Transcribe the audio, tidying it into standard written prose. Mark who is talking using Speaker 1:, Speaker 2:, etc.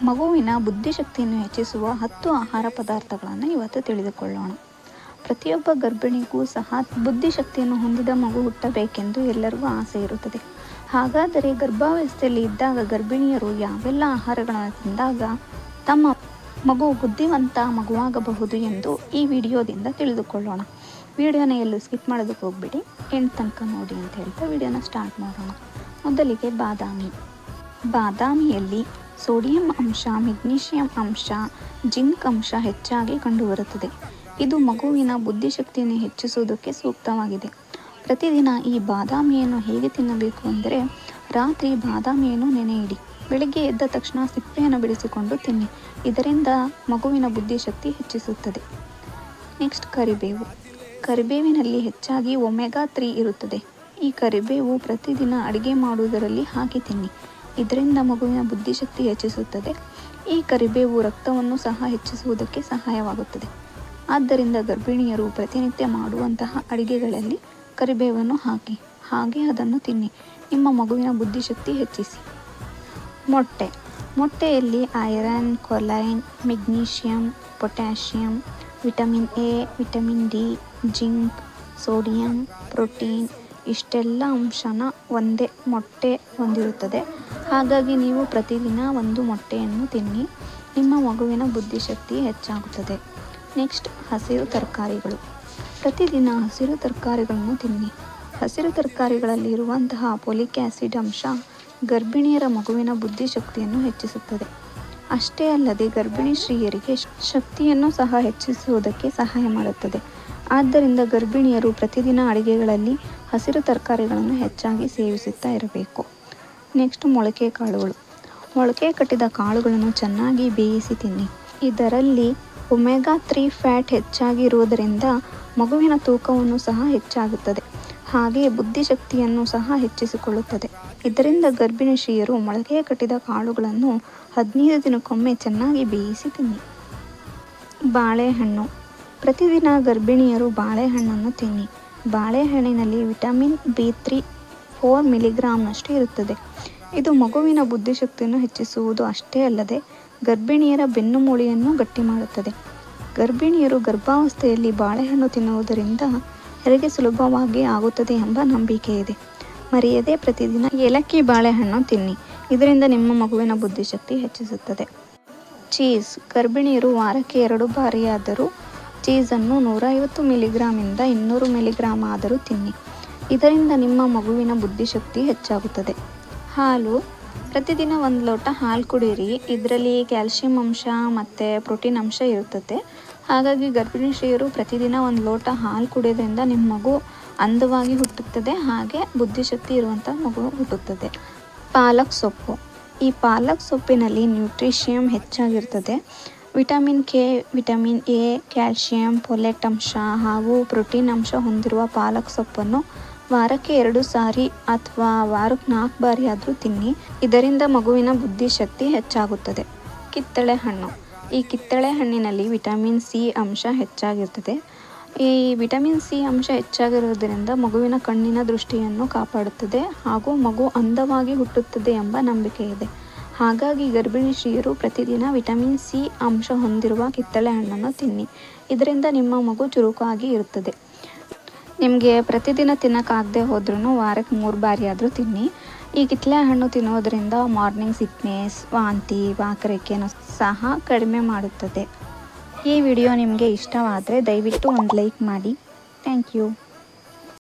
Speaker 1: ಮಗುವಿನ ಬುದ್ಧಿಶಕ್ತಿಯನ್ನು ಹೆಚ್ಚಿಸುವ 10 ಆಹಾರ ಪದಾರ್ಥಗಳನ್ನು ಇವತ್ತು ತಿಳಿದುಕೊಳ್ಳೋಣ. ಪ್ರತಿಯೊಬ್ಬ ಗರ್ಭಿಣಿಗೂ ಸಹ ಬುದ್ಧಿಶಕ್ತಿಯನ್ನು ಹೊಂದಿದ ಮಗು ಹುಟ್ಟಬೇಕೆಂದು ಎಲ್ಲರಿಗೂ ಆಸೆ ಇರುತ್ತದೆ. ಹಾಗಾದರೆ ಗರ್ಭಾವಸ್ಥೆಯಲ್ಲಿ ಇದ್ದಾಗ ಗರ್ಭಿಣಿಯರು ಯಾವೆಲ್ಲ ಆಹಾರಗಳನ್ನು ತಿಂದಾಗ ತಮ್ಮ ಮಗು ಬುದ್ಧಿವಂತ ಮಗುವಾಗಬಹುದು ಎಂದು ಈ ವಿಡಿಯೋದಿಂದ ತಿಳಿದುಕೊಳ್ಳೋಣ. ವಿಡಿಯೋನ ಎಲ್ಲೂ ಸ್ಕಿಪ್ ಮಾಡೋದಕ್ಕೆ ಹೋಗ್ಬಿಡಿ, ಎಂಡ್ ತನಕ ನೋಡಿ ಅಂತ ಹೇಳ್ತಾ ವಿಡಿಯೋನ ಸ್ಟಾರ್ಟ್ ಮಾಡೋಣ. ಮೊದಲಿಗೆ ಬಾದಾಮಿಯಲ್ಲಿ ಸೋಡಿಯಂ ಅಂಶ, ಮೆಗ್ನೀಷಿಯಂ ಅಂಶ, ಜಿಂಕ್ ಅಂಶ ಹೆಚ್ಚಾಗಿ ಕಂಡುಬರುತ್ತದೆ. ಇದು ಮಗುವಿನ ಬುದ್ಧಿಶಕ್ತಿಯನ್ನು ಹೆಚ್ಚಿಸುವುದಕ್ಕೆ ಸೂಕ್ತವಾಗಿದೆ. ಪ್ರತಿದಿನ ಈ ಬಾದಾಮಿಯನ್ನು ಹೇಗೆ ತಿನ್ನಬೇಕು ಅಂದರೆ, ರಾತ್ರಿ ಬಾದಾಮಿಯನ್ನು ನೆನೆಯಿಡಿ, ಬೆಳಗ್ಗೆ ಎದ್ದ ತಕ್ಷಣ ಸಿಪ್ಪೆಯನ್ನು ಬಿಡಿಸಿಕೊಂಡು ತಿನ್ನಿ. ಇದರಿಂದ ಮಗುವಿನ ಬುದ್ಧಿಶಕ್ತಿ ಹೆಚ್ಚಿಸುತ್ತದೆ. ನೆಕ್ಸ್ಟ್ ಕರಿಬೇವಿನಲ್ಲಿ ಹೆಚ್ಚಾಗಿ ಒಮೆಗಾ 3 ಇರುತ್ತದೆ. ಈ ಕರಿಬೇವು ಪ್ರತಿದಿನ ಅಡುಗೆ ಮಾಡುವುದರಲ್ಲಿ ಹಾಕಿ ತಿನ್ನಿ. ಇದರಿಂದ ಮಗುವಿನ ಬುದ್ಧಿಶಕ್ತಿ ಹೆಚ್ಚಿಸುತ್ತದೆ. ಈ ಕರಿಬೇವು ರಕ್ತವನ್ನು ಸಹ ಹೆಚ್ಚಿಸುವುದಕ್ಕೆ ಸಹಾಯವಾಗುತ್ತದೆ. ಆದ್ದರಿಂದ ಗರ್ಭಿಣಿಯರು ಪ್ರತಿನಿತ್ಯ ಮಾಡುವಂತಹ ಅಡುಗೆಗಳಲ್ಲಿ ಕರಿಬೇವನ್ನು ಹಾಕಿ ಹಾಗೆ ಅದನ್ನು ತಿನ್ನಿ. ನಿಮ್ಮ ಮಗುವಿನ ಬುದ್ಧಿಶಕ್ತಿ ಹೆಚ್ಚಿಸಿ. ಮೊಟ್ಟೆಯಲ್ಲಿ iron, choline, magnesium, potassium, vitamin A, vitamin D, zinc, sodium, protein ಇಷ್ಟೆಲ್ಲ ಅಂಶನ ಒಂದೇ ಮೊಟ್ಟೆ ಹೊಂದಿರುತ್ತದೆ. ಹಾಗಾಗಿ ನೀವು ಪ್ರತಿದಿನ ಒಂದು ಮೊಟ್ಟೆಯನ್ನು ತಿನ್ನಿ. ನಿಮ್ಮ ಮಗುವಿನ ಬುದ್ಧಿಶಕ್ತಿ ಹೆಚ್ಚಾಗುತ್ತದೆ. ನೆಕ್ಸ್ಟ್ ಹಸಿರು ತರಕಾರಿಗಳು. ಪ್ರತಿದಿನ ಹಸಿರು ತರಕಾರಿಗಳನ್ನು ತಿನ್ನಿ. ಹಸಿರು ತರಕಾರಿಗಳಲ್ಲಿ ಇರುವಂತಹ ಫೋಲಿಕ್ ಆ್ಯಸಿಡ್ ಅಂಶ ಗರ್ಭಿಣಿಯರ ಮಗುವಿನ ಬುದ್ಧಿಶಕ್ತಿಯನ್ನು ಹೆಚ್ಚಿಸುತ್ತದೆ. ಅಷ್ಟೇ ಅಲ್ಲದೆ ಗರ್ಭಿಣಿ ಸ್ತ್ರೀಯರಿಗೆ ಶಕ್ತಿಯನ್ನು ಸಹ ಹೆಚ್ಚಿಸುವುದಕ್ಕೆ ಸಹಾಯ ಮಾಡುತ್ತದೆ. ಆದ್ದರಿಂದ ಗರ್ಭಿಣಿಯರು ಪ್ರತಿದಿನ ಅಡುಗೆಗಳಲ್ಲಿ ಹಸಿರು ತರಕಾರಿಗಳನ್ನು ಹೆಚ್ಚಾಗಿ ಸೇವಿಸುತ್ತಾ ಇರಬೇಕು. ನೆಕ್ಸ್ಟ್ ಮೊಳಕೆ ಕಾಳುಗಳು. ಮೊಳಕೆ ಕಟ್ಟಿದ ಕಾಳುಗಳನ್ನು ಚೆನ್ನಾಗಿ ಬೇಯಿಸಿ ತಿನ್ನಿ. ಇದರಲ್ಲಿ ಒಮೆಗಾ 3 ಫ್ಯಾಟ್ ಹೆಚ್ಚಾಗಿ ಇರುವುದರಿಂದ ಮಗುವಿನ ತೂಕವನ್ನು ಸಹ ಹೆಚ್ಚಾಗುತ್ತದೆ. ಹಾಗೆಯೇ ಬುದ್ಧಿಶಕ್ತಿಯನ್ನು ಸಹ ಹೆಚ್ಚಿಸಿಕೊಳ್ಳುತ್ತದೆ. ಇದರಿಂದ ಗರ್ಭಿಣಿ ಸ್ತ್ರೀಯರು ಮೊಳಕೆ ಕಟ್ಟಿದ ಕಾಳುಗಳನ್ನು 15 ದಿನಕ್ಕೊಮ್ಮೆ ಚೆನ್ನಾಗಿ ಬೇಯಿಸಿ ತಿನ್ನಿ. ಬಾಳೆಹಣ್ಣು. ಪ್ರತಿದಿನ ಗರ್ಭಿಣಿಯರು ಬಾಳೆಹಣ್ಣನ್ನು ತಿನ್ನಿ. ಬಾಳೆಹಣ್ಣಿನಲ್ಲಿ ವಿಟಮಿನ್ B3 4 ಮಿಲಿಗ್ರಾಂನಷ್ಟು ಇರುತ್ತದೆ. ಇದು ಮಗುವಿನ ಬುದ್ಧಿಶಕ್ತಿಯನ್ನು ಹೆಚ್ಚಿಸುವುದು ಅಷ್ಟೇ ಅಲ್ಲದೆ ಗರ್ಭಿಣಿಯರ ಬೆನ್ನುಮೂಳೆಯನ್ನು ಗಟ್ಟಿ ಮಾಡುತ್ತದೆ. ಗರ್ಭಿಣಿಯರು ಗರ್ಭಾವಸ್ಥೆಯಲ್ಲಿ ಬಾಳೆಹಣ್ಣು ತಿನ್ನುವುದರಿಂದ ಹೆರಿಗೆ ಸುಲಭವಾಗಿ ಆಗುತ್ತದೆ ಎಂಬ ನಂಬಿಕೆ ಇದೆ. ಮರೆಯದೆ ಪ್ರತಿದಿನ ಏಲಕ್ಕಿ ಬಾಳೆಹಣ್ಣು ತಿನ್ನಿ. ಇದರಿಂದ ನಿಮ್ಮ ಮಗುವಿನ ಬುದ್ಧಿಶಕ್ತಿ ಹೆಚ್ಚಿಸುತ್ತದೆ. ಚೀಸ್. ಗರ್ಭಿಣಿಯರು ವಾರಕ್ಕೆ 2 ಬಾರಿಯಾದರೂ ಚೀಸನ್ನು 150 ಮಿಲಿಗ್ರಾಂನಿಂದ 200 ಮಿಲಿಗ್ರಾಂ ಆದರೂ ತಿನ್ನಿ. ಇದರಿಂದ ನಿಮ್ಮ ಮಗುವಿನ ಬುದ್ಧಿಶಕ್ತಿ ಹೆಚ್ಚಾಗುತ್ತದೆ. ಹಾಲು. ಪ್ರತಿದಿನ 1 ಲೋಟ ಹಾಲು ಕುಡಿಯಿರಿ. ಇದರಲ್ಲಿ ಕ್ಯಾಲ್ಸಿಯಂ ಅಂಶ ಮತ್ತು ಪ್ರೋಟೀನ್ ಅಂಶ ಇರುತ್ತದೆ. ಹಾಗಾಗಿ ಗರ್ಭಿಣಿ ಸ್ತ್ರೀಯರು ಪ್ರತಿದಿನ 1 ಲೋಟ ಹಾಲು ಕುಡಿಯೋದ್ರಿಂದ ನಿಮ್ಮ ಮಗು ಅಂದವಾಗಿ ಹುಟ್ಟುತ್ತದೆ. ಹಾಗೆ ಬುದ್ಧಿಶಕ್ತಿ ಇರುವಂಥ ಮಗು ಹುಟ್ಟುತ್ತದೆ. ಪಾಲಕ್ ಸೊಪ್ಪು. ಈ ಪಾಲಕ್ ಸೊಪ್ಪಿನಲ್ಲಿ ನ್ಯೂಟ್ರಿಷಿಯಂ ಹೆಚ್ಚಾಗಿರ್ತದೆ. Vitamin K, vitamin A, calcium, folate ಅಂಶ ಹಾಗೂ ಪ್ರೋಟೀನ್ ಅಂಶ ಹೊಂದಿರುವ ಪಾಲಕ್ ಸೊಪ್ಪನ್ನು ವಾರಕ್ಕೆ 2 ಸಾರಿ ಅಥವಾ ವಾರಕ್ಕೆ 4 ಬಾರಿ ಆದರೂ ತಿನ್ನಿ. ಇದರಿಂದ ಮಗುವಿನ ಬುದ್ಧಿಶಕ್ತಿ ಹೆಚ್ಚಾಗುತ್ತದೆ. ಕಿತ್ತಳೆ ಹಣ್ಣು. ಈ ಕಿತ್ತಳೆ ಹಣ್ಣಿನಲ್ಲಿ ವಿಟಮಿನ್ ಸಿ ಅಂಶ ಹೆಚ್ಚಾಗಿರ್ತದೆ. ಈ ವಿಟಮಿನ್ ಸಿ ಅಂಶ ಹೆಚ್ಚಾಗಿರುವುದರಿಂದ ಮಗುವಿನ ಕಣ್ಣಿನ ದೃಷ್ಟಿಯನ್ನು ಕಾಪಾಡುತ್ತದೆ ಹಾಗೂ ಮಗು ಅಂದವಾಗಿ ಹುಟ್ಟುತ್ತದೆ ಎಂಬ ನಂಬಿಕೆ ಇದೆ. ಹಾಗಾಗಿ ಗರ್ಭಿಣಿ ಸ್ತ್ರೀಯರು ಪ್ರತಿದಿನ ವಿಟಮಿನ್ ಸಿ ಅಂಶ ಹೊಂದಿರುವ ಕಿತ್ತಳೆ ಹಣ್ಣನ್ನು ತಿನ್ನಿ. ಇದರಿಂದ ನಿಮ್ಮ ಮಗು ಚುರುಕಾಗಿ ಇರುತ್ತದೆ. ನಿಮಗೆ ಪ್ರತಿದಿನ ತಿನ್ನೋಕ್ಕಾಗದೆ ಹೋದ್ರೂ ವಾರಕ್ಕೆ 3 ಬಾರಿ ಆದರೂ ತಿನ್ನಿ. ಈ ಕಿತ್ತಳೆ ಹಣ್ಣು ತಿನ್ನೋದರಿಂದ ಮಾರ್ನಿಂಗ್ ಸಿಕ್ನೆಸ್, ವಾಂತಿ, ವಾಕರಿಕೆಯನ್ನು ಸಹ ಕಡಿಮೆ ಮಾಡುತ್ತದೆ. ಈ ವಿಡಿಯೋ ನಿಮಗೆ ಇಷ್ಟವಾದರೆ ದಯವಿಟ್ಟು ಒಂದು ಲೈಕ್ ಮಾಡಿ. Thank you.